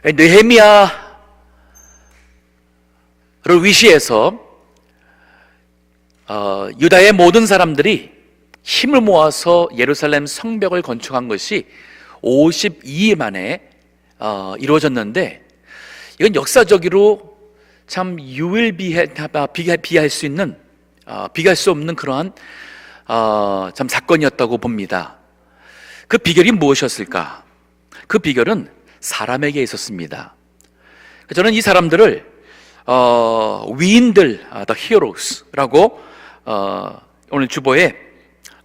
느헤미야를 위시해서 유다의 모든 사람들이 힘을 모아서 예루살렘 성벽을 건축한 것이 52일 만에 이루어졌는데, 이건 역사적으로 참 비할 수 없는 그러한 참 사건이었다고 봅니다. 그 비결이 무엇이었을까? 그 비결은 사람에게 있었습니다. 저는 이 사람들을 위인들, the heroes라고 오늘 주보에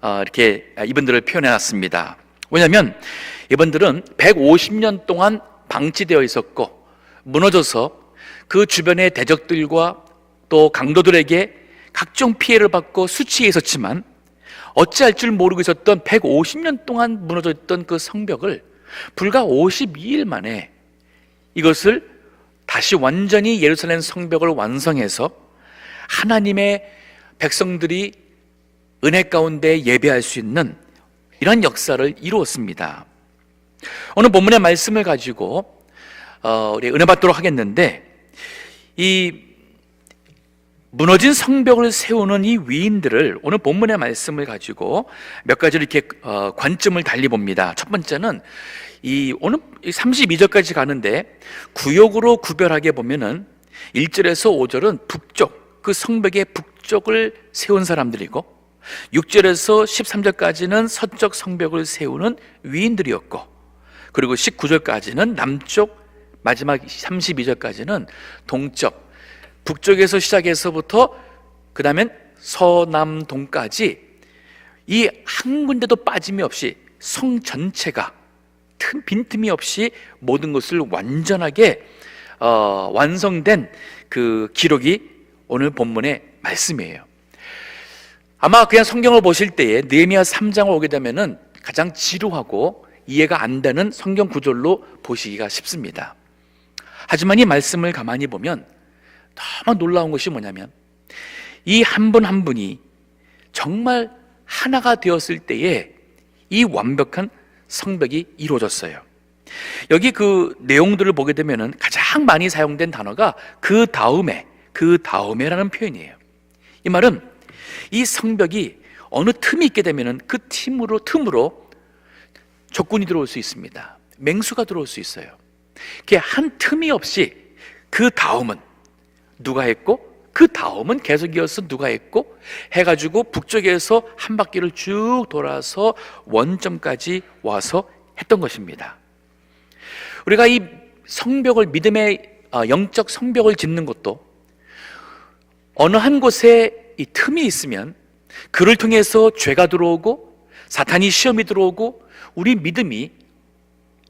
이렇게 이분들을 표현해놨습니다. 왜냐하면 이분들은 150년 동안 방치되어 있었고 무너져서 그 주변의 대적들과 또 강도들에게 각종 피해를 받고 수치에 있었지만 어찌할 줄 모르고 있었던 150년 동안 무너져 있던 그 성벽을 불과 52일 만에 이것을 다시 완전히 예루살렘 성벽을 완성해서 하나님의 백성들이 은혜 가운데 예배할 수 있는 이런 역사를 이루었습니다. 오늘 본문의 말씀을 가지고 우리 은혜 받도록 하겠는데, 이 무너진 성벽을 세우는 이 위인들을 오늘 본문의 말씀을 가지고 몇 가지로 이렇게 관점을 달리 봅니다. 첫 번째는 오늘 32절까지 가는데 구역으로 구별하게 보면은 1절에서 5절은 북쪽, 그 성벽의 북쪽을 세운 사람들이고 6절에서 13절까지는 서쪽 성벽을 세우는 위인들이었고, 그리고 19절까지는 남쪽, 마지막 32절까지는 동쪽, 북쪽에서 시작해서부터 그 다음엔 서남동까지 이 한 군데도 빠짐이 없이 성 전체가 빈틈이 없이 모든 것을 완전하게 완성된 그 기록이 오늘 본문의 말씀이에요. 아마 그냥 성경을 보실 때에 느헤미야 3장을 오게 되면은 가장 지루하고 이해가 안 되는 성경 구절로 보시기가 쉽습니다. 하지만 이 말씀을 가만히 보면 너무 놀라운 것이 뭐냐면 이 한 분 한 분이 정말 하나가 되었을 때에 이 완벽한 성벽이 이루어졌어요. 여기 그 내용들을 보게 되면은 가장 많이 사용된 단어가 그 다음에라는 표현이에요. 이 말은 이 성벽이 어느 틈이 있게 되면은 그 틈으로 적군이 들어올 수 있습니다. 맹수가 들어올 수 있어요. 그게 한 틈이 없이 그 다음은 누가 했고 그 다음은 계속 이어서 누가 했고 해가지고 북쪽에서 한 바퀴를 쭉 돌아서 원점까지 와서 했던 것입니다. 우리가 이 성벽을, 믿음의 영적 성벽을 짓는 것도 어느 한 곳에 이 틈이 있으면 그를 통해서 죄가 들어오고 사탄이 시험이 들어오고 우리 믿음이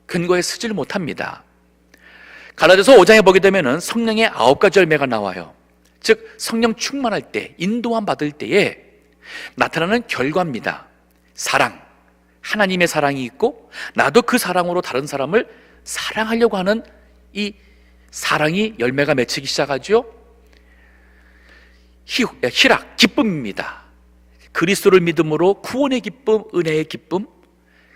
근거에 서지를 못합니다. 갈라디아서 5장에 보게 되면은 성령의 9가지 열매가 나와요. 즉 성령 충만할 때, 인도함 받을 때에 나타나는 결과입니다. 사랑, 하나님의 사랑이 있고 나도 그 사랑으로 다른 사람을 사랑하려고 하는 이 사랑이 열매가 맺히기 시작하죠. 희락, 기쁨입니다. 그리스도를 믿음으로 구원의 기쁨, 은혜의 기쁨,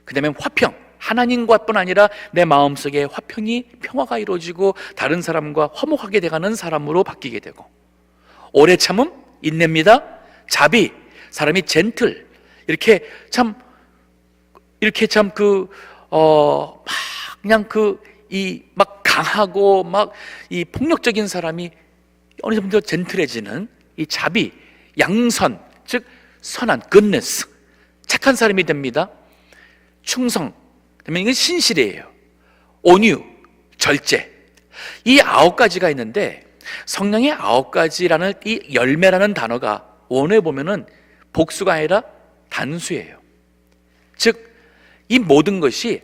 그 다음에 화평, 하나님과 뿐 아니라 내 마음속에 화평이, 평화가 이루어지고 다른 사람과 화목하게 돼가는 사람으로 바뀌게 되고, 오래 참음, 인내입니다. 자비, 사람이 젠틀, 이렇게 참 막 강하고 막 이 폭력적인 사람이 어느 정도 젠틀해지는 이 자비, 양선, 즉 선한, goodness, 착한 사람이 됩니다. 충성, 그러면 이건 신실이에요. 온유, 절제. 이 9가지가 있는데 성령의 9가지라는 이 열매라는 단어가 원어에 보면은 복수가 아니라 단수예요. 즉 이 모든 것이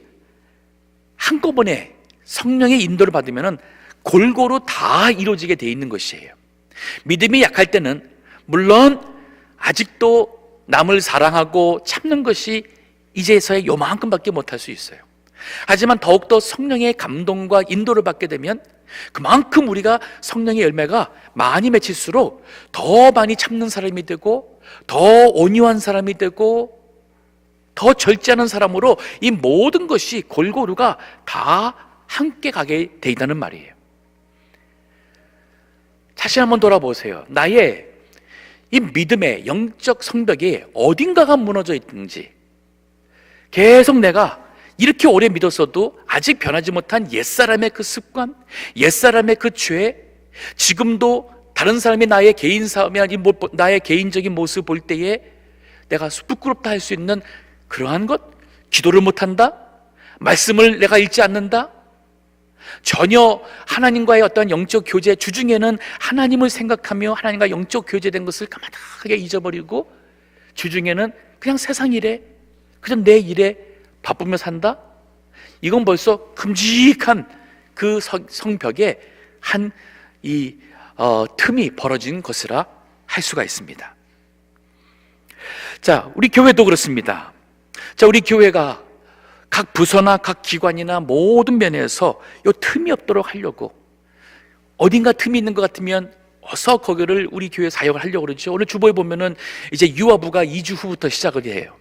한꺼번에 성령의 인도를 받으면은 골고루 다 이루어지게 돼 있는 것이에요. 믿음이 약할 때는 물론 아직도 남을 사랑하고 참는 것이 이제서야 요만큼밖에 못할 수 있어요. 하지만 더욱더 성령의 감동과 인도를 받게 되면 그만큼 우리가 성령의 열매가 많이 맺힐수록 더 많이 참는 사람이 되고 더 온유한 사람이 되고 더 절제하는 사람으로 이 모든 것이 골고루가 다 함께 가게 돼 있다는 말이에요. 자신 한번 돌아보세요. 나의 이 믿음의 영적 성벽이 어딘가가 무너져 있든지, 계속 내가 이렇게 오래 믿었어도 아직 변하지 못한 옛사람의 그 습관, 옛사람의 그 죄, 지금도 다른 사람이 나의 개인 삶이 아닌 나의 개인적인 모습 볼 때에 내가 부끄럽다 할 수 있는 그러한 것, 기도를 못한다, 말씀을 내가 읽지 않는다, 전혀 하나님과의 어떤 영적 교제, 주중에는 하나님을 생각하며 하나님과 영적 교제된 것을 까마득하게 잊어버리고 주중에는 그냥 세상 일에, 그냥 내 일에 바쁘며 산다? 이건 벌써 큼직한 그 성벽에 한 틈이 벌어진 것이라 할 수가 있습니다. 자, 우리 교회도 그렇습니다. 자, 우리 교회가 각 부서나 각 기관이나 모든 면에서 이 틈이 없도록 하려고, 어딘가 틈이 있는 것 같으면 어서 거기를 우리 교회 사역을 하려고 그러죠. 오늘 주보에 보면은 이제 유아부가 2주 후부터 시작을 해요.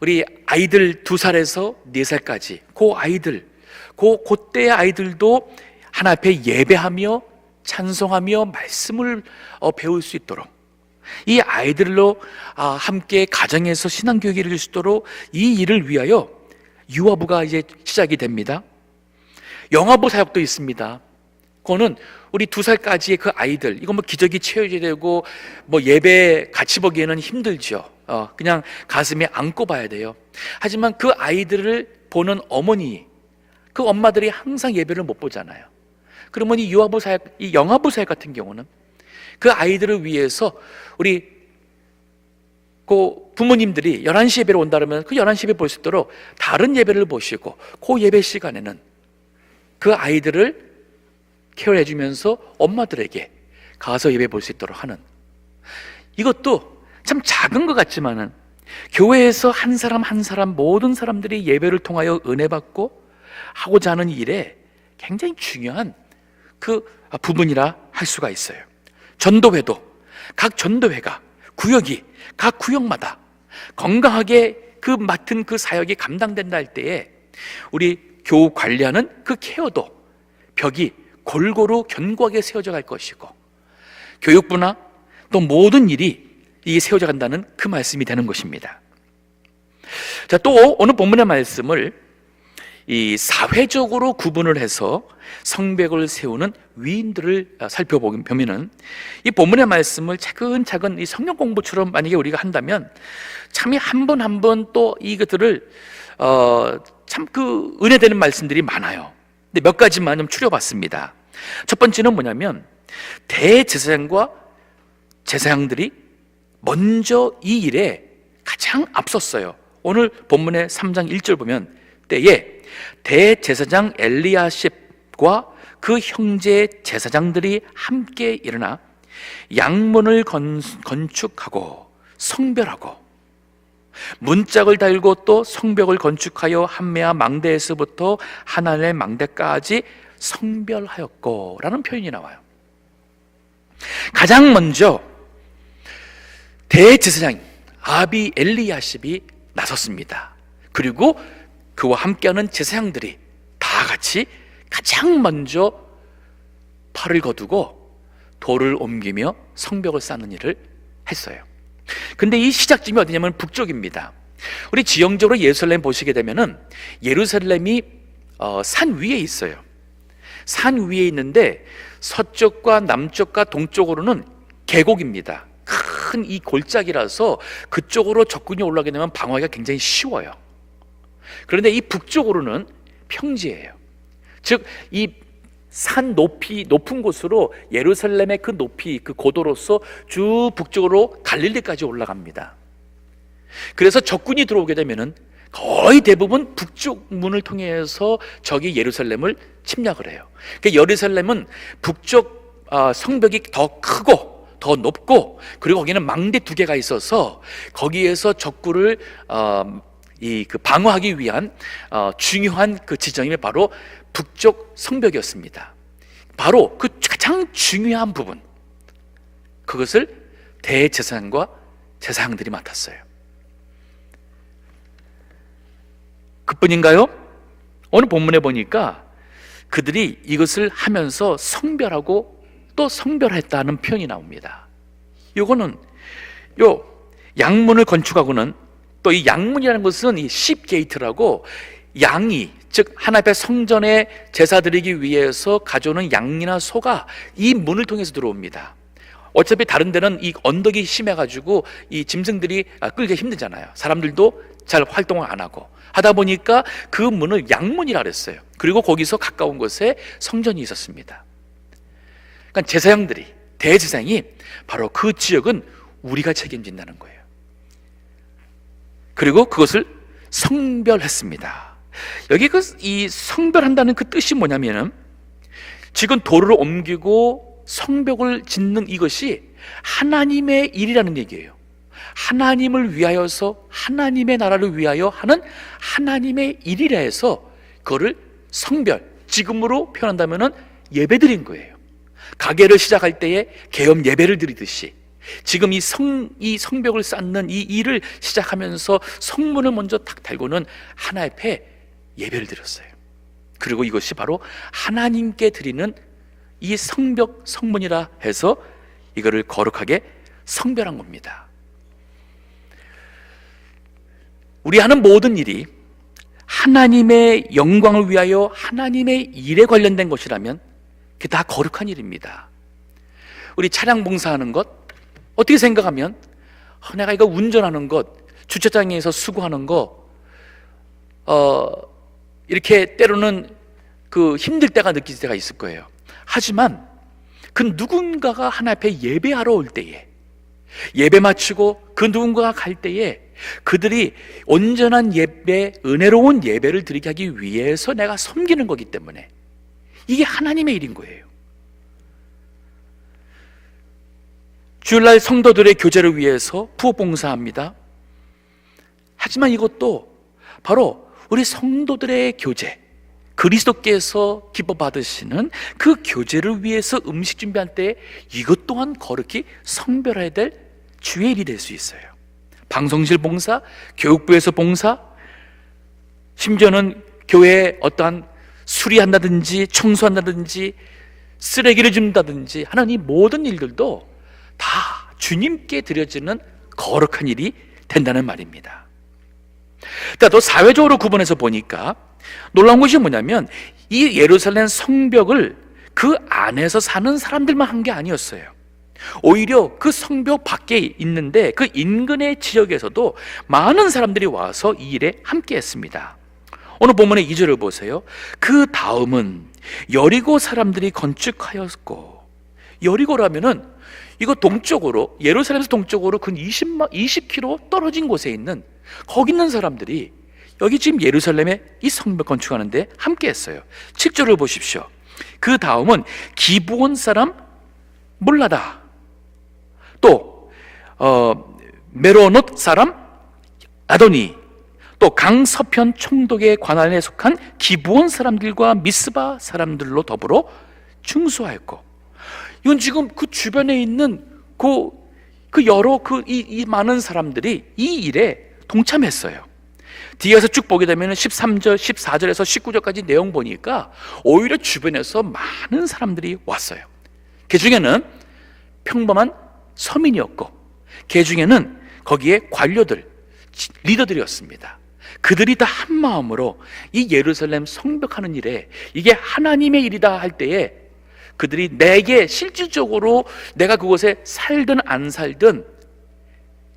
우리 아이들 2살에서 4살까지 그 아이들, 그때의 아이들도 하나 앞에 예배하며 찬송하며 말씀을 배울 수 있도록, 이 아이들로 함께 가정에서 신앙교육을 이룰 수 있도록 이 일을 위하여 유아부가 이제 시작이 됩니다. 영아부 사역도 있습니다. 그거는 우리 2살까지의 그 아이들, 이거 뭐 기저귀 채워줘야 되고 뭐 예배 같이 보기에는 힘들죠. 그냥 가슴에 안고 봐야 돼요. 하지만 그 아이들을 보는 어머니, 그 엄마들이 항상 예배를 못 보잖아요. 그러면 이 유아부 사역, 이 영아부 사역 같은 경우는 그 아이들을 위해서 우리 그 부모님들이 11시 예배를 온다 그러면 그 11시 예배 볼 수 있도록 다른 예배를 보시고 그 예배 시간에는 그 아이들을 케어해 주면서 엄마들에게 가서 예배 볼 수 있도록 하는, 이것도 참 작은 것 같지만은 교회에서 한 사람 한 사람 모든 사람들이 예배를 통하여 은혜 받고 하고자 하는 일에 굉장히 중요한 그 부분이라 할 수가 있어요. 전도회도 각 전도회가 구역이 각 구역마다 건강하게 그 맡은 그 사역이 감당된다 할 때에 우리 교우 관리하는 그 케어도 벽이 골고루 견고하게 세워져 갈 것이고, 교육부나 또 모든 일이 이게 세워져 간다는 그 말씀이 되는 것입니다. 자, 또 오늘 본문의 말씀을 이 사회적으로 구분을 해서 성벽을 세우는 위인들을 살펴보면은 이 본문의 말씀을 차근차근 이 성경 공부처럼 만약에 우리가 한다면 참이 한 번 한 번 또 이것들을 참 그 은혜되는 말씀들이 많아요. 근데 몇 가지만 좀 추려봤습니다. 첫 번째는 뭐냐면 대제사장과 제사장들이 먼저 이 일에 가장 앞섰어요. 오늘 본문의 3장 1절 보면 때에 대제사장 엘리야십과 그 형제 제사장들이 함께 일어나 양문을 건축하고 성별하고 문짝을 달고 또 성벽을 건축하여 한메아 망대에서부터 하나넬 망대까지 성별하였고 라는 표현이 나와요. 가장 먼저 대제사장 아비 엘리야십이 나섰습니다. 그리고 그와 함께하는 제사장들이 다 같이 가장 먼저 팔을 거두고 돌을 옮기며 성벽을 쌓는 일을 했어요. 근데 이 시작점이 어디냐면 북쪽입니다. 우리 지형적으로 예루살렘 보시게 되면은 예루살렘이 산 위에 있어요. 산 위에 있는데 서쪽과 남쪽과 동쪽으로는 계곡입니다. 큰 이 골짜기라서 그쪽으로 접근이 올라가게 되면 방어하기가 굉장히 쉬워요. 그런데 이 북쪽으로는 평지예요. 즉 이 산 높은 곳으로 예루살렘의 그 높이, 그 고도로서 쭉 북쪽으로 갈릴리까지 올라갑니다. 그래서 적군이 들어오게 되면은 거의 대부분 북쪽 문을 통해서 적이 예루살렘을 침략을 해요. 그러니까 예루살렘은 북쪽 성벽이 더 크고 더 높고, 그리고 거기는 망대 2개가 있어서 거기에서 적군을 그 방어하기 위한 중요한 그 지점이 바로 북쪽 성벽이었습니다. 바로 그 가장 중요한 부분, 그것을 대제사장과 제사장들이 맡았어요. 그뿐인가요? 오늘 본문에 보니까 그들이 이것을 하면서 성별하고 또 성별했다는 표현이 나옵니다. 요거는 요 양문을 건축하고는, 또 이 양문이라는 것은 이 십게이트라고, 양이, 즉 하나님 앞에 성전에 제사 드리기 위해서 가져오는 양이나 소가 이 문을 통해서 들어옵니다. 어차피 다른 데는 이 언덕이 심해가지고 이 짐승들이 끌기 힘들잖아요. 사람들도 잘 활동을 안 하고 하다 보니까 그 문을 양문이라 그랬어요. 그리고 거기서 가까운 곳에 성전이 있었습니다. 그러니까 제사장들이, 대제사장이 바로 그 지역은 우리가 책임진다는 거예요. 그리고 그것을 성별했습니다. 여기 이 성별한다는 그 뜻이 뭐냐면은, 지금 도를 옮기고 성벽을 짓는 이것이 하나님의 일이라는 얘기예요. 하나님을 위하여서, 하나님의 나라를 위하여 하는 하나님의 일이라 해서 그거를 성별, 지금으로 표현한다면은 예배드린 거예요. 가게를 시작할 때에 계엄 예배를 드리듯이 지금 이 성벽을 쌓는 이 일을 시작하면서 성문을 먼저 탁 달고는 하나님 앞에 예배를 드렸어요. 그리고 이것이 바로 하나님께 드리는 이 성벽, 성문이라 해서 이거를 거룩하게 성별한 겁니다. 우리 하는 모든 일이 하나님의 영광을 위하여 하나님의 일에 관련된 것이라면 그게 다 거룩한 일입니다. 우리 차량 봉사하는 것, 어떻게 생각하면 내가 이거 운전하는 것, 주차장에서 수고하는 거, 이렇게 때로는 그 힘들 때가 느낄 때가 있을 거예요. 하지만 그 누군가가 하나님 앞에 예배하러 올 때에, 예배 마치고 그 누군가가 갈 때에 그들이 온전한 예배, 은혜로운 예배를 드리게 하기 위해서 내가 섬기는 거기 때문에 이게 하나님의 일인 거예요. 주일날 성도들의 교제를 위해서 부업봉사합니다. 하지만 이것도 바로 우리 성도들의 교제, 그리스도께서 기뻐 받으시는 그 교제를 위해서 음식 준비할 때 이것 또한 거룩히 성별해야 될 주의 일이 될 수 있어요. 방송실 봉사, 교육부에서 봉사, 심지어는 교회에 어떠한 수리한다든지 청소한다든지 쓰레기를 줍는다든지 하는 이 모든 일들도 다 주님께 드려지는 거룩한 일이 된다는 말입니다. 또 사회적으로 구분해서 보니까 놀라운 것이 뭐냐면, 이 예루살렘 성벽을 그 안에서 사는 사람들만 한 게 아니었어요. 오히려 그 성벽 밖에 있는데 그 인근의 지역에서도 많은 사람들이 와서 이 일에 함께 했습니다. 오늘 본문의 2절을 보세요. 그 다음은 여리고 사람들이 건축하였고, 여리고라면은 이거 동쪽으로, 예루살렘에서 동쪽으로 근 20km 떨어진 곳에 있는, 거기 있는 사람들이 여기 지금 예루살렘에 이 성벽 건축하는데 함께 했어요. 7절을 보십시오. 그 다음은 기브온 사람 몰라다, 또 메로노트 사람 아도니, 또 강서편 총독의 관할에 속한 기브온 사람들과 미스바 사람들로 더불어 충수하였고, 이건 지금 그 주변에 있는 그 여러 이 많은 사람들이 이 일에 동참했어요. 뒤에서 쭉 보게 되면 13절, 14절에서 19절까지 내용 보니까 오히려 주변에서 많은 사람들이 왔어요. 그 중에는 평범한 서민이었고, 그 중에는 거기에 관료들, 리더들이었습니다. 그들이 다 한 마음으로 이 예루살렘 성벽하는 일에 이게 하나님의 일이다 할 때에 그들이 내게 실질적으로 내가 그곳에 살든 안 살든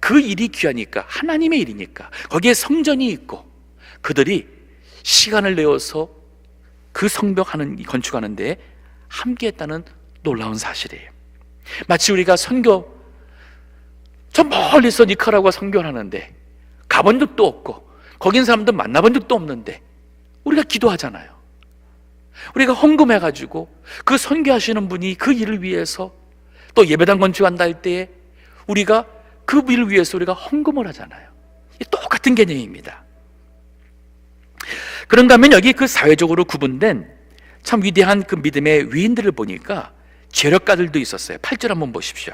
그 일이 귀하니까, 하나님의 일이니까 거기에 성전이 있고 그들이 시간을 내어서 그 성벽하는, 건축하는 데 함께 했다는 놀라운 사실이에요. 마치 우리가 선교, 저 멀리서 니카라구아 선교를 하는데 가본 적도 없고 거긴 사람들 만나본 적도 없는데 우리가 기도하잖아요. 우리가 헌금해가지고 그 선교하시는 분이 그 일을 위해서, 또 예배당 건축한다 할 때에 우리가 그 일을 위해서 우리가 헌금을 하잖아요. 똑같은 개념입니다. 그런가 하면 여기 그 사회적으로 구분된 참 위대한 그 믿음의 위인들을 보니까 재력가들도 있었어요. 8절 한번 보십시오.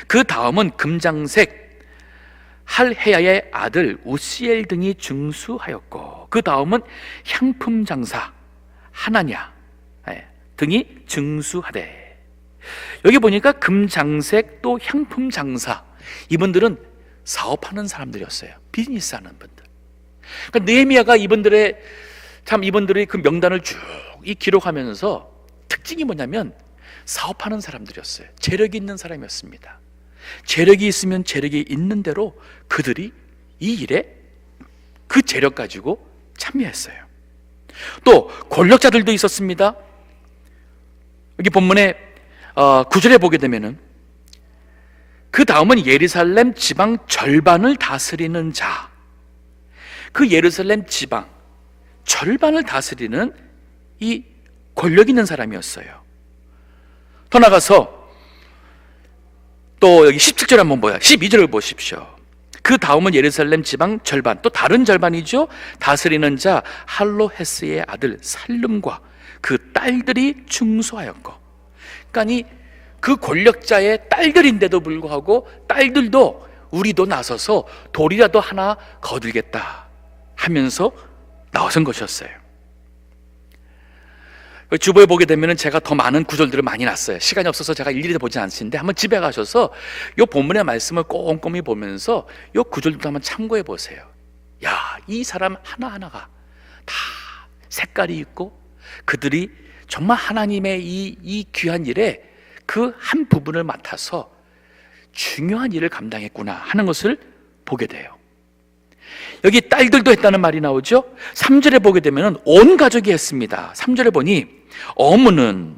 그 다음은 금장색 할헤야의 아들 우시엘 등이 중수하였고, 그 다음은 향품 장사 하나냐 등이 증수하되. 여기 보니까 금장색 또 향품 장사, 이분들은 사업하는 사람들이었어요. 비즈니스 하는 분들. 그러니까 느헤미야가 이분들의 그 명단을 쭉 기록하면서 특징이 뭐냐면 사업하는 사람들이었어요. 재력이 있는 사람이었습니다. 재력이 있으면 재력이 있는 대로 그들이 이 일에 그 재력 가지고 참여했어요. 또 권력자들도 있었습니다. 여기 본문에 9절에 보게 되면은 그 다음은 예루살렘 지방 절반을 다스리는 자. 그 예루살렘 지방 절반을 다스리는 이 권력 있는 사람이었어요. 더 나가서 또 여기 17절 한번 보여. 12절을 보십시오. 그 다음은 예루살렘 지방 절반, 또 다른 절반이죠. 다스리는 자 할로헤스의 아들 살룸과 그 딸들이 충소하였고. 그러니까 그 권력자의 딸들인데도 불구하고 딸들도 우리도 나서서 돌이라도 하나 거들겠다 하면서 나선 것이었어요. 주보에 보게 되면 제가 더 많은 구절들을 많이 놨어요. 시간이 없어서 제가 일일이 보지 않습니다. 한번 집에 가셔서 이 본문의 말씀을 꼼꼼히 보면서 이 구절들도 한번 참고해 보세요. 야, 이 사람 하나하나가 다 색깔이 있고 그들이 정말 하나님의 이 귀한 일에 그 한 부분을 맡아서 중요한 일을 감당했구나 하는 것을 보게 돼요. 여기 딸들도 했다는 말이 나오죠. 3절에 보게 되면 온 가족이 했습니다. 3절에 보니 어문은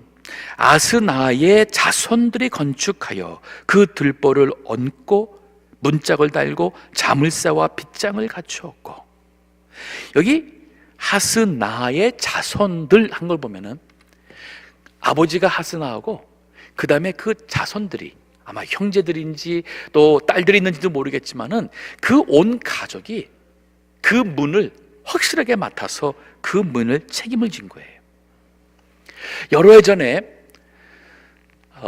아스나의 자손들이 건축하여 그 들보를 얹고 문짝을 달고 자물쇠와 빗장을 갖추었고. 여기 하스나의 자손들 한 걸 보면은 아버지가 하스나하고 그 다음에 그 자손들이 아마 형제들인지 또 딸들이 있는지도 모르겠지만은 그 온 가족이 그 문을 확실하게 맡아서 그 문을 책임을 진 거예요. 여러 해 전에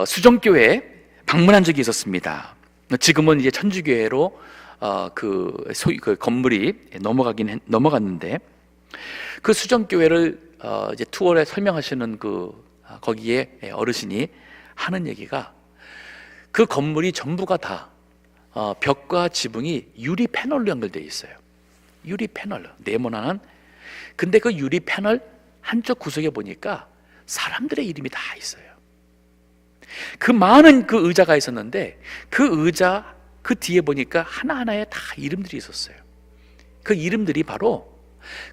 수정교회에 방문한 적이 있었습니다. 지금은 이제 천주교회로 그 건물이 넘어갔는데 그 수정교회를 이제 투어에 설명하시는 거기에 어르신이 하는 얘기가 그 건물이 전부가 다 벽과 지붕이 유리 패널로 연결되어 있어요. 유리 패널, 네모난. 근데 그 유리 패널 한쪽 구석에 보니까 사람들의 이름이 다 있어요. 그 많은 그 의자가 있었는데 그 의자 그 뒤에 보니까 하나하나에 다 이름들이 있었어요. 그 이름들이 바로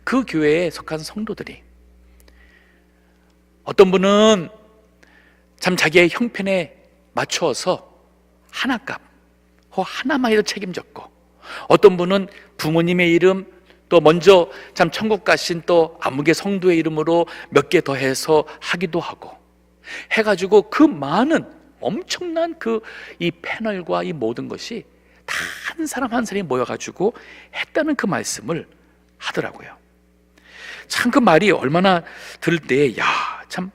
그 교회에 속한 성도들이, 어떤 분은 참 자기의 형편에 맞추어서 하나값 하나만이라도 책임졌고, 어떤 분은 부모님의 이름, 또 먼저 참 천국 가신 또 아무개 성도의 이름으로 몇 개 더해서 하기도 하고 해가지고 그 많은 엄청난 이 패널과 이 모든 것이 다 한 사람 한 사람이 모여가지고 했다는 그 말씀을 하더라고요. 참 그 말이 얼마나 들을 때 참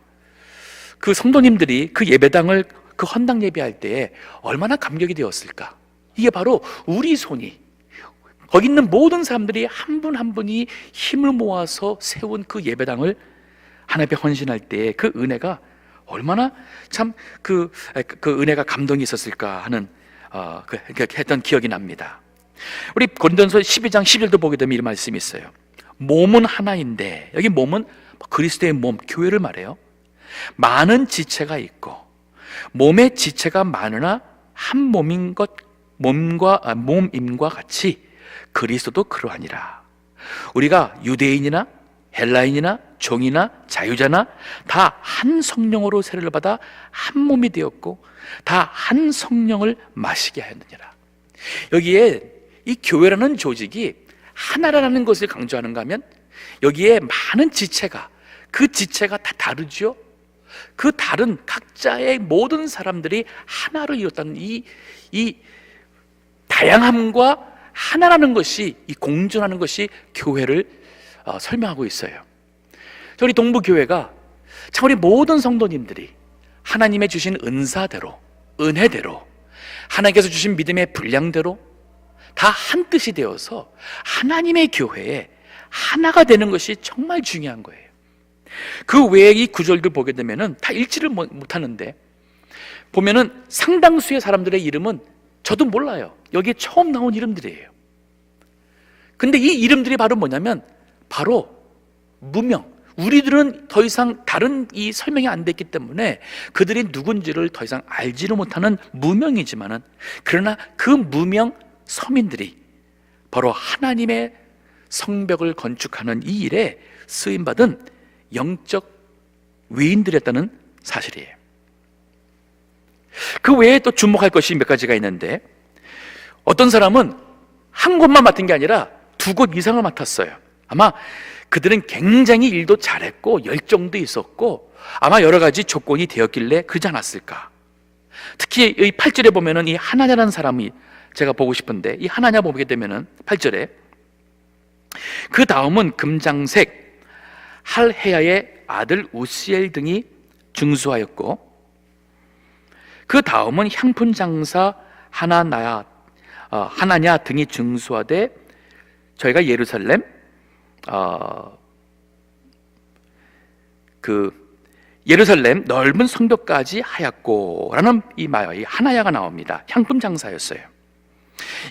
그 성도님들이 그 예배당을 그 헌당 예배할 때 얼마나 감격이 되었을까. 이게 바로 우리 손이, 거기 있는 모든 사람들이 한 분 한 분이 힘을 모아서 세운 그 예배당을 하나님 앞에 헌신할 때 그 은혜가 얼마나 참 그 은혜가 감동이 있었을까 하는 그렇게 했던 기억이 납니다. 우리 고린도전서 12장 11절도 보게 되면 이런 말씀이 있어요. 몸은 하나인데, 여기 몸은 그리스도의 몸, 교회를 말해요. 많은 지체가 있고 몸의 지체가 많으나 한 몸인 몸임과 같이 그리스도도 그러하니라. 우리가 유대인이나 헬라인이나 종이나 자유자나 다 한 성령으로 세례를 받아 한 몸이 되었고 다 한 성령을 마시게 하였느니라. 여기에 이 교회라는 조직이 하나라는 것을 강조하는가 하면, 여기에 많은 지체가, 그 지체가 다 다르죠. 그 다른 각자의 모든 사람들이 하나를 이뤘다는 이 다양함과 하나라는 것이, 이 공존하는 것이 교회를 설명하고 있어요. 우리 동부교회가 참 우리 모든 성도님들이 하나님의 주신 은사대로, 은혜대로, 하나님께서 주신 믿음의 분량대로 다 한 뜻이 되어서 하나님의 교회에 하나가 되는 것이 정말 중요한 거예요. 그 외에 이 구절들 보게 되면은 다 읽지를 못하는데, 보면은 상당수의 사람들의 이름은 저도 몰라요. 여기에 처음 나온 이름들이에요. 근데 이 이름들이 바로 뭐냐면 바로 무명, 우리들은 더 이상 다른 이 설명이 안 됐기 때문에 그들이 누군지를 더 이상 알지를 못하는 무명이지만은, 그러나 그 무명 서민들이 바로 하나님의 성벽을 건축하는 이 일에 쓰임받은 영적 외인들이었다는 사실이에요. 그 외에 또 주목할 것이 몇 가지가 있는데, 어떤 사람은 한 곳만 맡은 게 아니라 두 곳 이상을 맡았어요. 아마 그들은 굉장히 일도 잘했고 열정도 있었고 아마 여러 가지 조건이 되었길래 그러지 않았을까. 특히 이 8절에 보면은 이 하나냐라는 사람이 제가 보고 싶은데, 이 하나냐 보게 되면은 8절에 그 다음은 금장색 할헤야의 아들 우시엘 등이 중수하였고, 그 다음은 향품 장사 하나냐 등이 중수하되 저희가 예루살렘 예루살렘 넓은 성벽까지 하였고라는 이 하나야가 나옵니다. 향품 장사였어요.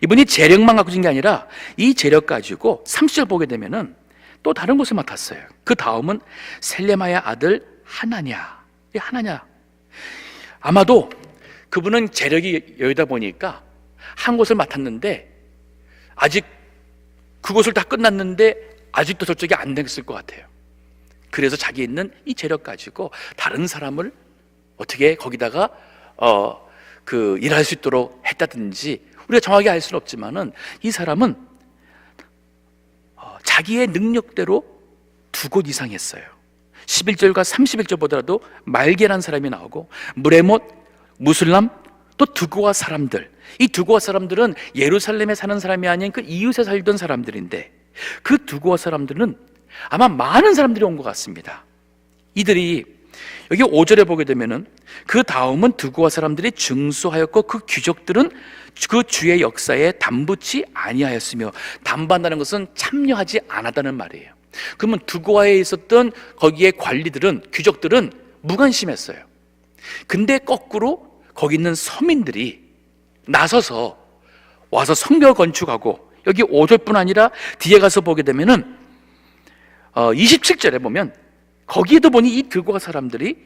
이분이 재력만 갖고 준 게 아니라 이 재력 가지고 30절 보게 되면은 또 다른 곳을 맡았어요. 그 다음은 셀레마의 아들 하나냐. 이 하나냐, 아마도 그분은 재력이 여유다 보니까 한 곳을 맡았는데 아직 그곳을 다 끝났는데 아직도 저쪽이 안 됐을 것 같아요. 그래서 자기 있는 이 재력 가지고 다른 사람을 어떻게 거기다가 일할 수 있도록 했다든지 우리가 정확히 알 수는 없지만은, 이 사람은 자기의 능력대로 두 곳 이상 했어요. 11절과 31절 보더라도 말게라는 사람이 나오고 무레못, 무술람, 또 두고와 사람들, 이 두고와 사람들은 예루살렘에 사는 사람이 아닌 그 이웃에 살던 사람들인데, 그 두고와 사람들은 아마 많은 사람들이 온 것 같습니다. 이들이 여기 5절에 보게 되면은 그 다음은 두고와 사람들이 증수하였고 그 귀족들은 그 주의 역사에 담붙지 아니하였으며, 담반다는 것은 참여하지 않았다는 말이에요. 그러면 두고와에 있었던 거기에 관리들은, 귀족들은 무관심했어요. 근데 거꾸로 거기 있는 서민들이 나서서 와서 성벽을 건축하고, 여기 5절뿐 아니라 뒤에 가서 보게 되면은 27절에 보면 거기에도 보니 이 두고와 사람들이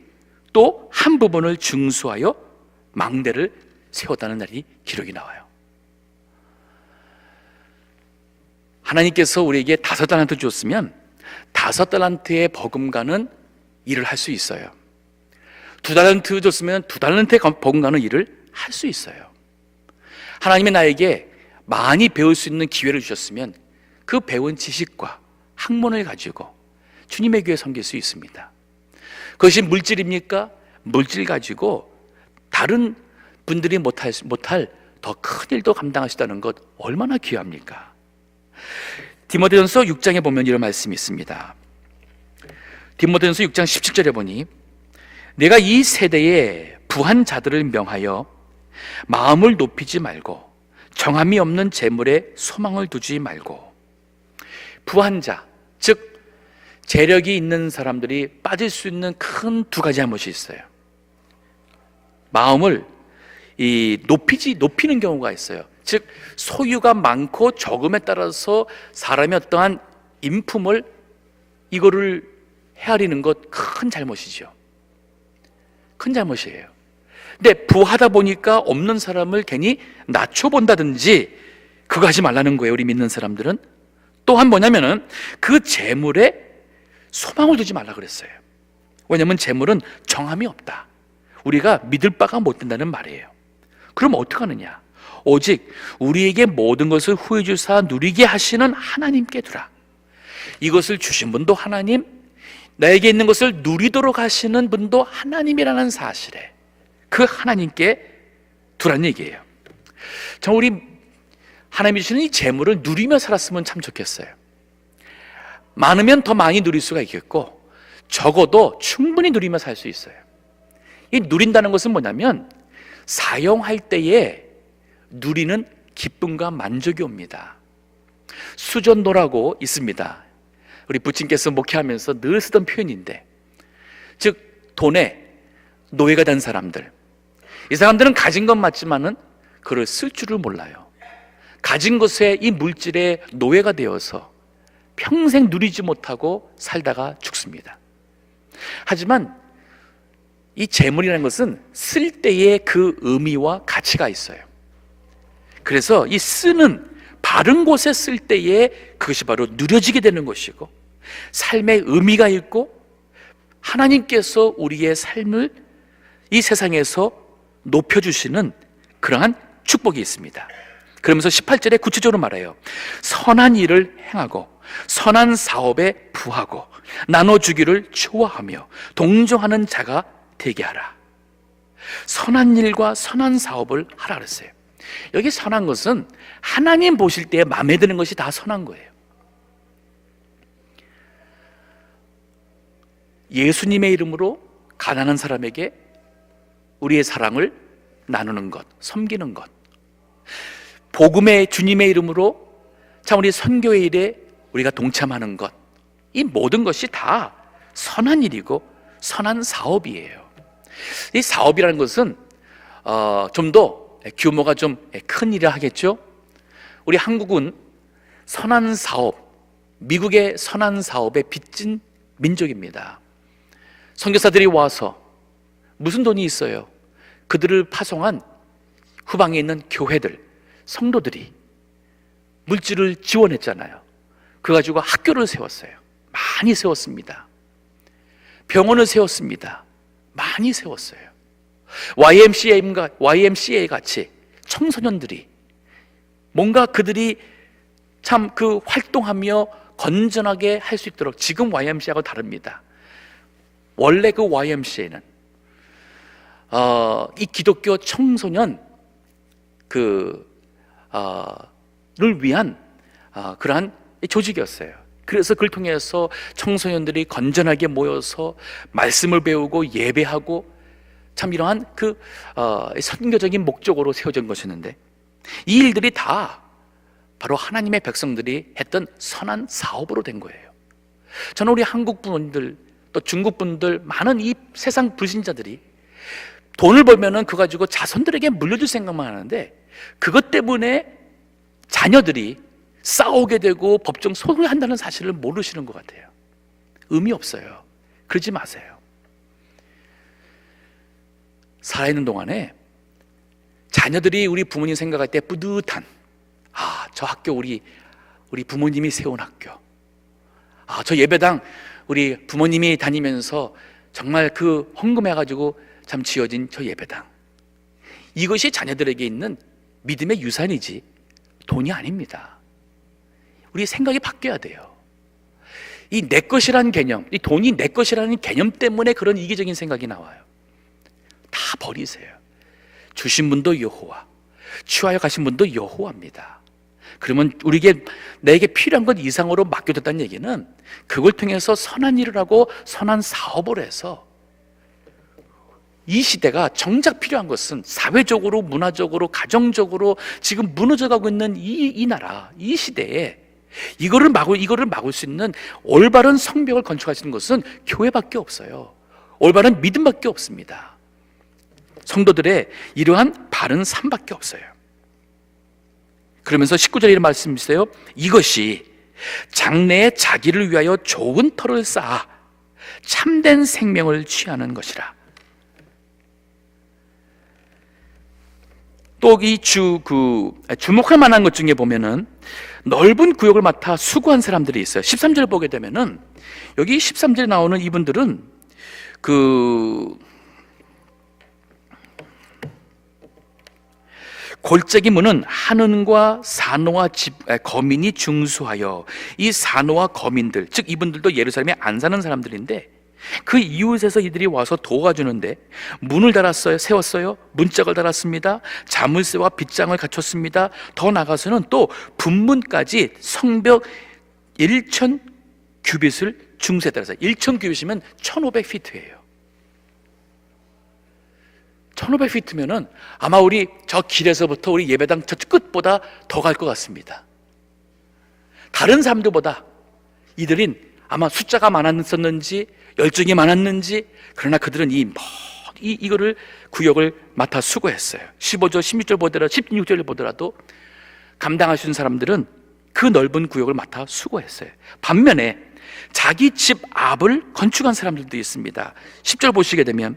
또 한 부분을 증수하여 망대를 세웠다는 날이 기록이 나와요. 하나님께서 우리에게 5달란트 줬으면 5달란트의 버금가는 일을 할 수 있어요. 2달란트 줬으면 2달란트의 버금가는 일을 할 수 있어요. 하나님이 나에게 많이 배울 수 있는 기회를 주셨으면 그 배운 지식과 학문을 가지고 주님의 교회 섬길 수 있습니다. 그것이 물질입니까? 물질 가지고 다른 분들이 못할 더 큰 일도 감당하시다는 것 얼마나 귀합니까? 디모데전서 6장에 보면 이런 말씀이 있습니다. 디모데전서 6장 17절에 보니 내가 이 세대에 부한 자들을 명하여 마음을 높이지 말고 정함이 없는 재물에 소망을 두지 말고. 부한 자, 즉 재력이 있는 사람들이 빠질 수 있는 큰 두 가지 잘못이 있어요. 마음을 높이는 경우가 있어요. 즉 소유가 많고 적음에 따라서 사람의 어떠한 인품을 이거를 헤아리는 것 큰 잘못이죠. 큰 잘못이에요. 근데 부하다 보니까 없는 사람을 괜히 낮춰본다든지 그거 하지 말라는 거예요. 우리 믿는 사람들은. 또한 뭐냐면은 그 재물에 소망을 두지 말라 그랬어요. 왜냐하면 재물은 정함이 없다. 우리가 믿을 바가 못 된다는 말이에요. 그럼 어떡하느냐? 오직 우리에게 모든 것을 후해 주사 누리게 하시는 하나님께 두라. 이것을 주신 분도 하나님, 나에게 있는 것을 누리도록 하시는 분도 하나님이라는 사실에 그 하나님께 두란 얘기예요. 참 우리 하나님이 주시는 이 재물을 누리며 살았으면 참 좋겠어요. 많으면 더 많이 누릴 수가 있겠고 적어도 충분히 누리며 살 수 있어요. 이 누린다는 것은 뭐냐면 사용할 때에 누리는 기쁨과 만족이 옵니다. 수전도라고 있습니다. 우리 부친께서 목회하면서 늘 쓰던 표현인데, 즉 돈에 노예가 된 사람들, 이 사람들은 가진 건 맞지만은 그걸 쓸 줄을 몰라요. 가진 것에 이 물질의 노예가 되어서 평생 누리지 못하고 살다가 죽습니다. 하지만 이 재물이라는 것은 쓸 때의 그 의미와 가치가 있어요. 그래서 이 쓰는 바른 곳에 쓸 때에 그것이 바로 누려지게 되는 것이고, 삶의 의미가 있고, 하나님께서 우리의 삶을 이 세상에서 높여주시는 그러한 축복이 있습니다. 그러면서 18절에 구체적으로 말해요. 선한 일을 행하고 선한 사업에 부하고 나눠주기를 좋아하며 동정하는 자가 되게 하라. 선한 일과 선한 사업을 하라 그랬어요. 여기 선한 것은 하나님 보실 때 마음에 드는 것이 다 선한 거예요. 예수님의 이름으로 가난한 사람에게 우리의 사랑을 나누는 것, 섬기는 것, 복음의 주님의 이름으로 참 우리 선교의 일에 우리가 동참하는 것, 이 모든 것이 다 선한 일이고 선한 사업이에요. 이 사업이라는 것은 좀 더 규모가 좀 큰 일을 하겠죠. 우리 한국은 선한 사업, 미국의 선한 사업에 빚진 민족입니다. 선교사들이 와서 무슨 돈이 있어요? 그들을 파송한 후방에 있는 교회들, 성도들이 물질을 지원했잖아요. 그거 가지고 학교를 세웠어요. 많이 세웠습니다. 병원을 세웠습니다. 많이 세웠어요. YMCA 같이 청소년들이 뭔가 그들이 참 그 활동하며 건전하게 할 수 있도록, 지금 YMCA하고 다릅니다. 원래 그 YMCA는 이 기독교 청소년 를 위한 그러한 조직이었어요. 그래서 그걸 통해서 청소년들이 건전하게 모여서 말씀을 배우고 예배하고 참 이러한 선교적인 목적으로 세워진 것이었는데, 이 일들이 다 바로 하나님의 백성들이 했던 선한 사업으로 된 거예요. 저는 우리 한국 분들 또 중국 분들, 많은 이 세상 불신자들이 돈을 벌면은 그거 가지고 자손들에게 물려줄 생각만 하는데, 그것 때문에 자녀들이 싸우게 되고 법정 소송을 한다는 사실을 모르시는 것 같아요. 의미 없어요. 그러지 마세요. 살아있는 동안에 자녀들이 우리 부모님 생각할 때 뿌듯한, 저 학교 우리 부모님이 세운 학교, 저 예배당 우리 부모님이 다니면서 정말 그 헌금해가지고 참 지어진 저 예배당, 이것이 자녀들에게 있는 믿음의 유산이지 돈이 아닙니다. 우리 생각이 바뀌어야 돼요. 이 내 것이라는 개념, 이 돈이 내 것이라는 개념 때문에 그런 이기적인 생각이 나와요. 다 버리세요. 주신 분도 여호와, 취하여 가신 분도 여호와입니다. 그러면 내게 필요한 것 이상으로 맡겨뒀다는 얘기는 그걸 통해서 선한 일을 하고 선한 사업을 해서, 이 시대가 정작 필요한 것은 사회적으로, 문화적으로, 가정적으로 지금 무너져가고 있는 이 나라, 이 시대에 이거를 막을 수 있는 올바른 성벽을 건축하시는 것은 교회밖에 없어요. 올바른 믿음밖에 없습니다. 성도들의 이러한 바른 삶밖에 없어요. 그러면서 19절에 이런 말씀이 있어요. 이것이 장래에 자기를 위하여 좋은 터를 쌓아 참된 생명을 취하는 것이라. 또 이 주목할 만한 것 중에 보면은 넓은 구역을 맡아 수고한 사람들이 있어요. 13절 보게 되면은 여기 13절에 나오는 이분들은 골짜기 문은 한은과 산호와 거민이 중수하여, 이 산호와 거민들, 즉 이분들도 예루살렘에 안 사는 사람들인데 그 이웃에서 이들이 와서 도와주는데 문을 세웠어요. 문짝을 달았습니다. 자물쇠와 빗장을 갖췄습니다. 더 나가서는 또 분문까지 성벽 1,000 규빗을 중세에 따라서, 1,000 규빗이면 1,500피트예요. 1,500피트면은 아마 우리 저 길에서부터 우리 예배당 저 끝보다 더 갈 것 같습니다. 다른 사람들보다 이들은 아마 숫자가 많았었는지 열정이 많았는지, 그러나 그들은 이거를 구역을 맡아 수고했어요. 15절 16절 보더라도 16절을 보더라도 감당할 수 있는 사람들은 그 넓은 구역을 맡아 수고했어요. 반면에 자기 집 앞을 건축한 사람들도 있습니다. 10절 보시게 되면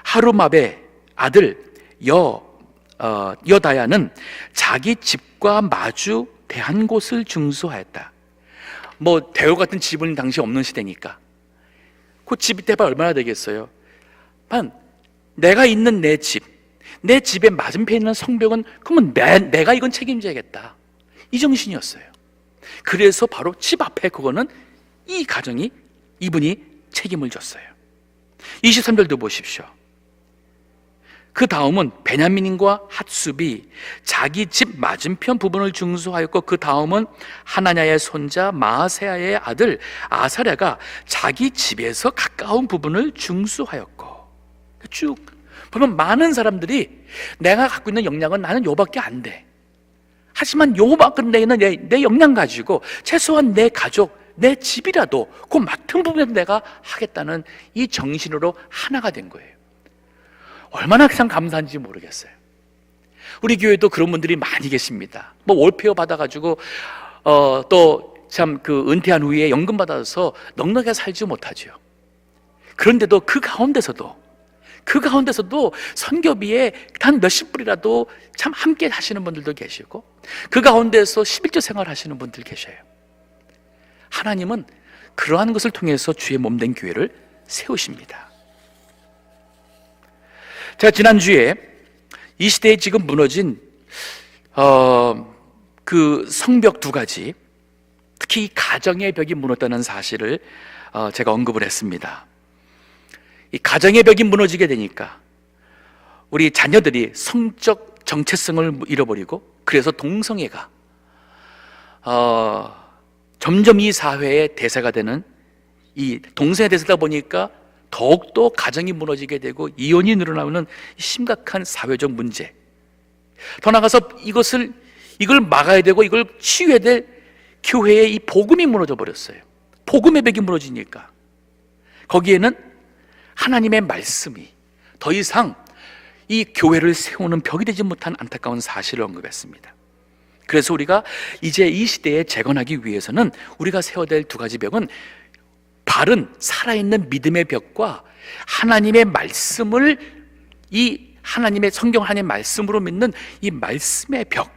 하루마베 아들 여다야는 자기 집과 마주 대한 곳을 중수하였다. 뭐 대우 같은 집은 당시 없는 시대니까 그 집이 대발 얼마나 되겠어요? 내가 있는 내 집의 맞은편에 있는 성벽은 그러면 내가 이건 책임져야겠다, 이 정신이었어요. 그래서 바로 집 앞에 그거는 이 가정이, 이분이 책임을 졌어요. 23절도 보십시오. 그 다음은 베냐민과 핫숲이 자기 집 맞은편 부분을 중수하였고, 그 다음은 하나냐의 손자 마아세야의 아들 아사랴가 자기 집에서 가까운 부분을 중수하였고, 쭉 보면 많은 사람들이 내가 갖고 있는 역량은 나는 요밖에 안 돼, 하지만 요만큼 내는 내 역량 가지고 최소한 내 가족, 내 집이라도 그 맡은 부분에서 내가 하겠다는 이 정신으로 하나가 된 거예요. 얼마나 참 감사한지 모르겠어요. 우리 교회도 그런 분들이 많이 계십니다. 뭐 월페어 받아가지고 또 참 그 은퇴한 후에 연금 받아서 넉넉하게 살지 못하죠. 그런데도 그 가운데서도 선교비에 단 몇십 불이라도 참 함께 하시는 분들도 계시고, 그 가운데서 11조 생활 하시는 분들 계셔요. 하나님은 그러한 것을 통해서 주의 몸된 교회를 세우십니다. 제가 지난주에 이 시대에 지금 무너진 그 성벽 두 가지, 특히 가정의 벽이 무너졌다는 사실을 제가 언급을 했습니다. 이 가정의 벽이 무너지게 되니까 우리 자녀들이 성적 정체성을 잃어버리고, 그래서 동성애가 점점 이 사회의 대세가 되는, 이 동성애 대세다 보니까 더욱더 가정이 무너지게 되고 이혼이 늘어나는 심각한 사회적 문제. 더 나아가서 이걸 막아야 되고 이걸 치유해야 될 교회의 이 복음이 무너져 버렸어요. 복음의 벽이 무너지니까 거기에는 하나님의 말씀이 더 이상 이 교회를 세우는 벽이 되지 못한 안타까운 사실을 언급했습니다. 그래서 우리가 이제 이 시대에 재건하기 위해서는 우리가 세워야 될 두 가지 벽은 바른 살아있는 믿음의 벽과 하나님의 말씀을, 이 하나님의 성경, 하나님의 말씀으로 믿는 이 말씀의 벽.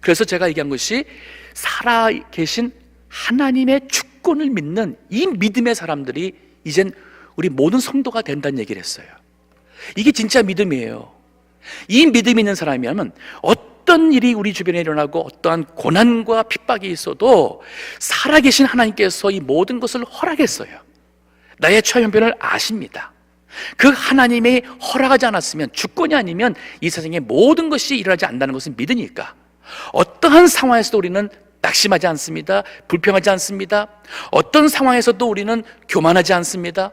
그래서 제가 얘기한 것이 살아계신 하나님의 주권을 믿는 이 믿음의 사람들이 이젠 우리 모든 성도가 된다는 얘기를 했어요. 이게 진짜 믿음이에요. 이 믿음이 있는 사람이라면 어떤 일이 우리 주변에 일어나고 어떠한 고난과 핍박이 있어도 살아계신 하나님께서 이 모든 것을 허락했어요. 나의 처한 형편을 아십니다. 그 하나님이 허락하지 않았으면, 주권이 아니면 이 세상에 모든 것이 일어나지 않는다는 것을 믿으니까 어떠한 상황에서도 우리는 낙심하지 않습니다. 불평하지 않습니다. 어떤 상황에서도 우리는 교만하지 않습니다.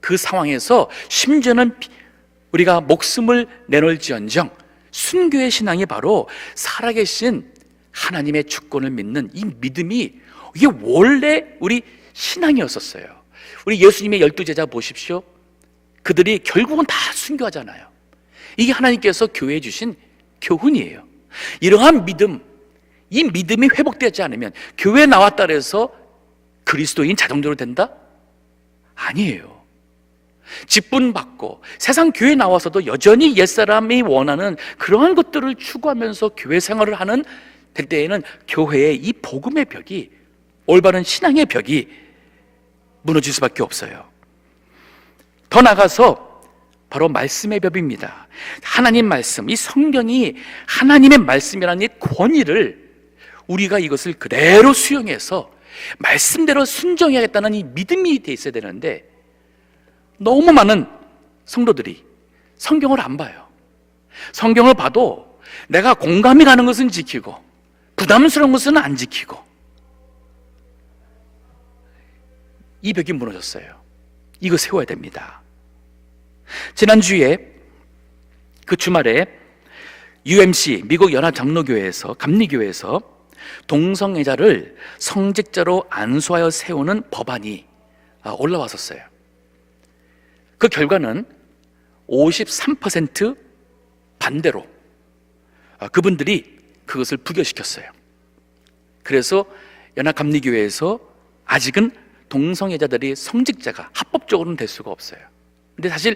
그 상황에서 심지어는 우리가 목숨을 내놓을지언정 순교의 신앙이 바로 살아계신 하나님의 주권을 믿는 이 믿음이, 이게 원래 우리 신앙이었었어요. 우리 예수님의 12제자 보십시오. 그들이 결국은 다 순교하잖아요. 이게 하나님께서 교회에 주신 교훈이에요. 이러한 믿음, 이 믿음이 회복되지 않으면 교회에 나왔다 해서 그리스도인 자동적으로 된다? 아니에요. 직분받고 세상 교회에 나와서도 여전히 옛사람이 원하는 그러한 것들을 추구하면서 교회 생활을 하는 될 때에는 교회의 이 복음의 벽이, 올바른 신앙의 벽이 무너질 수밖에 없어요. 더 나아가서 바로 말씀의 벽입니다. 하나님 말씀, 이 성경이 하나님의 말씀이라는 이 권위를 우리가 이것을 그대로 수용해서 말씀대로 순종해야겠다는 이 믿음이 돼 있어야 되는데, 너무 많은 성도들이 성경을 안 봐요. 성경을 봐도 내가 공감이 가는 것은 지키고 부담스러운 것은 안 지키고, 이 벽이 무너졌어요. 이거 세워야 됩니다. 지난주에 그 주말에 UMC 미국 연합장로교회에서, 감리교회에서 동성애자를 성직자로 안수하여 세우는 법안이 올라왔었어요. 그 결과는 53% 반대로 그분들이 그것을 부결시켰어요. 그래서 연합감리교회에서 아직은 동성애자들이 성직자가 합법적으로는 될 수가 없어요. 근데 사실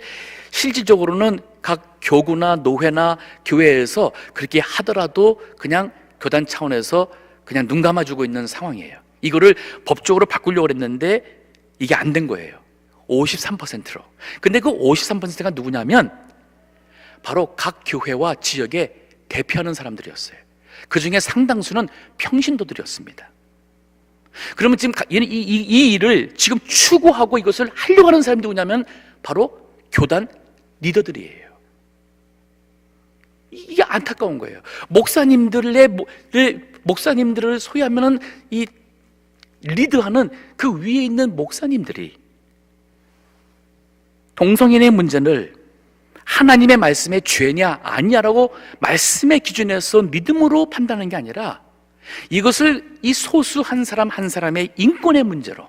실질적으로는 각 교구나 노회나 교회에서 그렇게 하더라도 그냥 교단 차원에서 그냥 눈 감아주고 있는 상황이에요. 이거를 법적으로 바꾸려고 했는데 이게 안 된 거예요. 53%로. 근데 그 53%가 누구냐면 바로 각 교회와 지역에 대표하는 사람들이었어요. 그 중에 상당수는 평신도들이었습니다. 그러면 지금 이 일을 지금 추구하고 이것을 하려고 하는 사람이 누구냐면 바로 교단 리더들이에요. 이게 안타까운 거예요. 목사님들을 소유하면은 이 리드하는 그 위에 있는 목사님들이 동성애의 문제를 하나님의 말씀의 죄냐 아니냐라고 말씀의 기준에서 믿음으로 판단하는 게 아니라 이것을 이 소수 한 사람 한 사람의 인권의 문제로,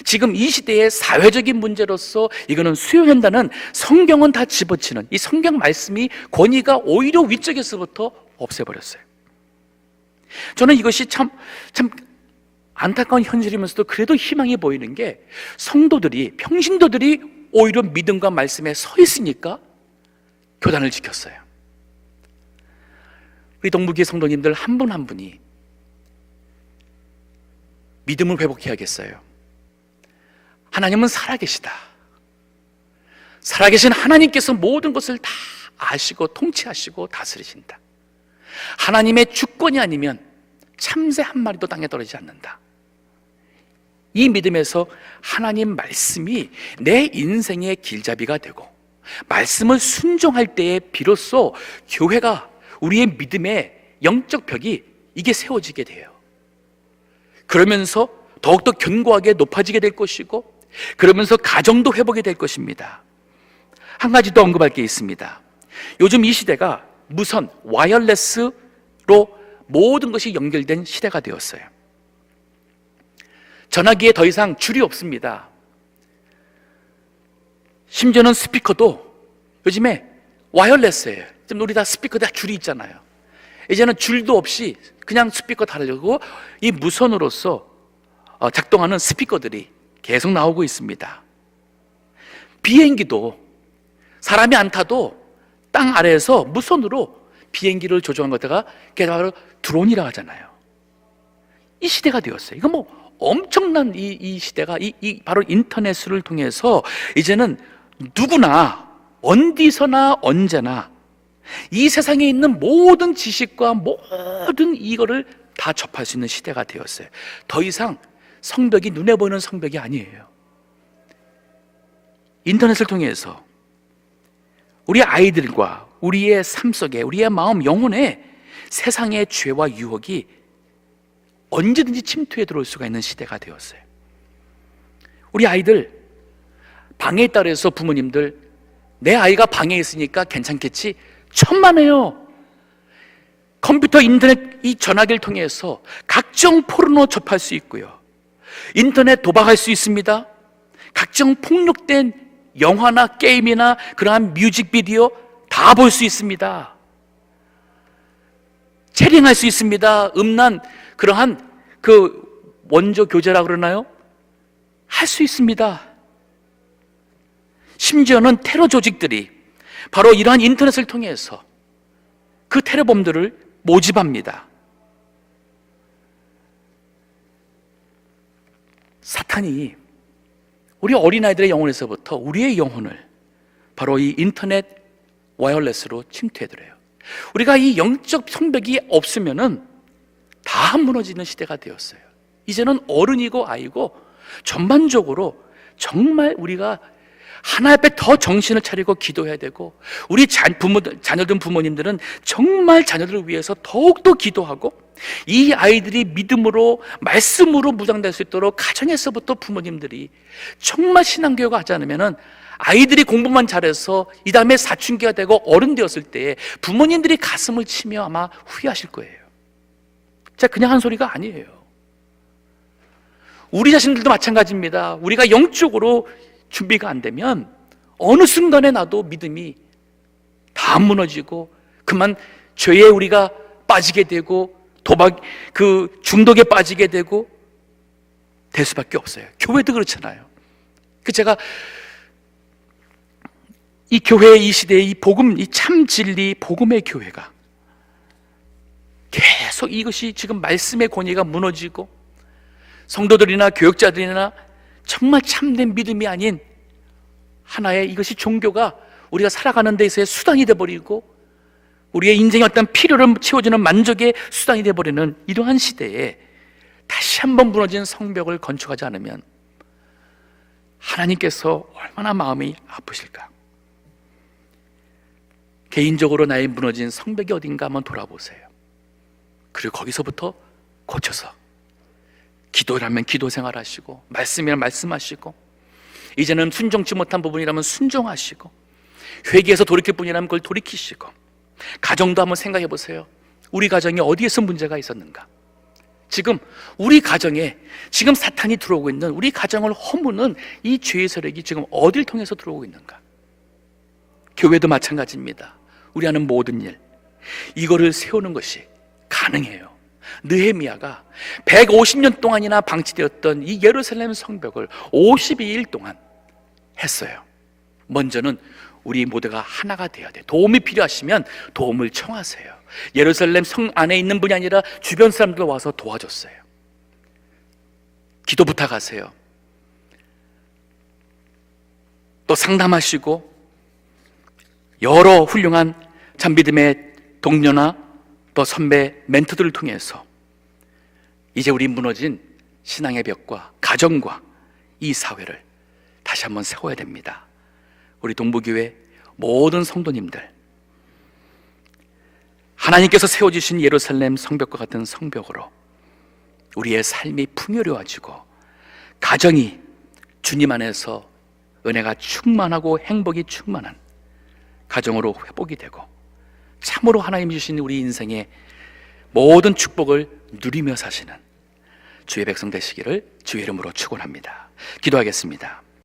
지금 이 시대의 사회적인 문제로서 이거는 수용한다는, 성경은 다 집어치는 이 성경 말씀이 권위가 오히려 위쪽에서부터 없애버렸어요. 저는 이것이 참 안타까운 현실이면서도 그래도 희망이 보이는 게, 성도들이, 평신도들이 오히려 믿음과 말씀에 서 있으니까 교단을 지켰어요. 우리 동북의 성도님들 한 분 한 분이 믿음을 회복해야겠어요. 하나님은 살아계시다. 살아계신 하나님께서 모든 것을 다 아시고 통치하시고 다스리신다. 하나님의 주권이 아니면 참새 한 마리도 땅에 떨어지지 않는다. 이 믿음에서 하나님 말씀이 내 인생의 길잡이가 되고, 말씀을 순종할 때에 비로소 교회가, 우리의 믿음의 영적 벽이 이게 세워지게 돼요. 그러면서 더욱더 견고하게 높아지게 될 것이고, 그러면서 가정도 회복이 될 것입니다. 한 가지 더 언급할 게 있습니다. 요즘 이 시대가 무선, 와이어레스로 모든 것이 연결된 시대가 되었어요. 전화기에 더 이상 줄이 없습니다. 심지어는 스피커도 요즘에 와이어레스예요. 지금 우리 다 스피커 다 줄이 있잖아요. 이제는 줄도 없이 그냥 스피커 달려고 이 무선으로서 작동하는 스피커들이 계속 나오고 있습니다. 비행기도 사람이 안 타도 땅 아래에서 무선으로 비행기를 조종한 것다가 바로 드론이라 하잖아요. 이 시대가 되었어요. 이거 뭐 엄청난 이 시대가 바로 인터넷을 통해서 이제는 누구나 어디서나 언제나 이 세상에 있는 모든 지식과 모든 이거를 다 접할 수 있는 시대가 되었어요. 더 이상 성벽이 눈에 보이는 성벽이 아니에요. 인터넷을 통해서 우리 아이들과 우리의 삶 속에, 우리의 마음, 영혼에 세상의 죄와 유혹이 언제든지 침투해 들어올 수가 있는 시대가 되었어요. 우리 아이들 방에 있다 그래서 부모님들, 내 아이가 방에 있으니까 괜찮겠지, 천만에요. 컴퓨터, 인터넷, 이 전화기를 통해서 각종 포르노 접할 수 있고요, 인터넷 도박할 수 있습니다. 각종 폭력된 영화나 게임이나 그러한 뮤직비디오 다 볼 수 있습니다. 체링할 수 있습니다. 음란, 그러한 그 원조 교제라 그러나요? 할 수 있습니다. 심지어는 테러 조직들이 바로 이러한 인터넷을 통해서 그 테러범들을 모집합니다. 사탄이 우리 어린아이들의 영혼에서부터 우리의 영혼을 바로 이 인터넷 와이어레스로 침투해들어요. 우리가 이 영적 성벽이 없으면은 다 무너지는 시대가 되었어요. 이제는 어른이고 아이고 전반적으로 정말 우리가 하나 앞에 더 정신을 차리고 기도해야 되고, 우리 자녀들 부모님들은 정말 자녀들을 위해서 더욱더 기도하고, 이 아이들이 믿음으로 말씀으로 무장될 수 있도록 가정에서부터 부모님들이 정말 신앙교육을 하지 않으면 아이들이 공부만 잘해서 이 다음에 사춘기가 되고 어른 되었을 때 부모님들이 가슴을 치며 아마 후회하실 거예요. 제가 그냥 한 소리가 아니에요. 우리 자신들도 마찬가지입니다. 우리가 영적으로 준비가 안 되면 어느 순간에 나도 믿음이 다 무너지고 그만 죄에 우리가 빠지게 되고 도박 그 중독에 빠지게 되고 될 수밖에 없어요. 교회도 그렇잖아요. 제가 이 교회 이 시대의 이 복음, 이 참 진리 복음의 교회가 계속 이것이 지금 말씀의 권위가 무너지고 성도들이나 교역자들이나 정말 참된 믿음이 아닌 하나의 이것이 종교가 우리가 살아가는 데 있어서의 수단이 되어버리고 우리의 인생의 어떤 필요를 채워주는 만족의 수단이 되어버리는 이러한 시대에 다시 한번 무너진 성벽을 건축하지 않으면 하나님께서 얼마나 마음이 아프실까? 개인적으로 나의 무너진 성벽이 어딘가 한번 돌아보세요. 그리고 거기서부터 고쳐서 기도라면 기도 생활하시고 말씀이라면 말씀하시고 이제는 순종치 못한 부분이라면 순종하시고 회개해서 돌이킬 뿐이라면 그걸 돌이키시고 가정도 한번 생각해 보세요. 우리 가정에 어디에서 문제가 있었는가? 지금 우리 가정에 지금 사탄이 들어오고 있는 우리 가정을 허무는 이 죄의 세력이 지금 어딜 통해서 들어오고 있는가? 교회도 마찬가지입니다. 우리 하는 모든 일 이거를 세우는 것이 가능해요. 느헤미야가 150년 동안이나 방치되었던 이 예루살렘 성벽을 52일 동안 했어요. 먼저는 우리 모두가 하나가 되어야 돼. 도움이 필요하시면 도움을 청하세요. 예루살렘 성 안에 있는 분이 아니라 주변 사람들 와서 도와줬어요. 기도 부탁하세요. 또 상담하시고 여러 훌륭한 참믿음의 동료나 또 선배 멘토들을 통해서 이제 우리 무너진 신앙의 벽과 가정과 이 사회를 다시 한번 세워야 됩니다. 우리 동부교회 모든 성도님들 하나님께서 세워주신 예루살렘 성벽과 같은 성벽으로 우리의 삶이 풍요로워지고 가정이 주님 안에서 은혜가 충만하고 행복이 충만한 가정으로 회복이 되고 참으로 하나님이 주신 우리 인생의 모든 축복을 누리며 사시는 주의 백성 되시기를 주의 이름으로 축원합니다. 기도하겠습니다.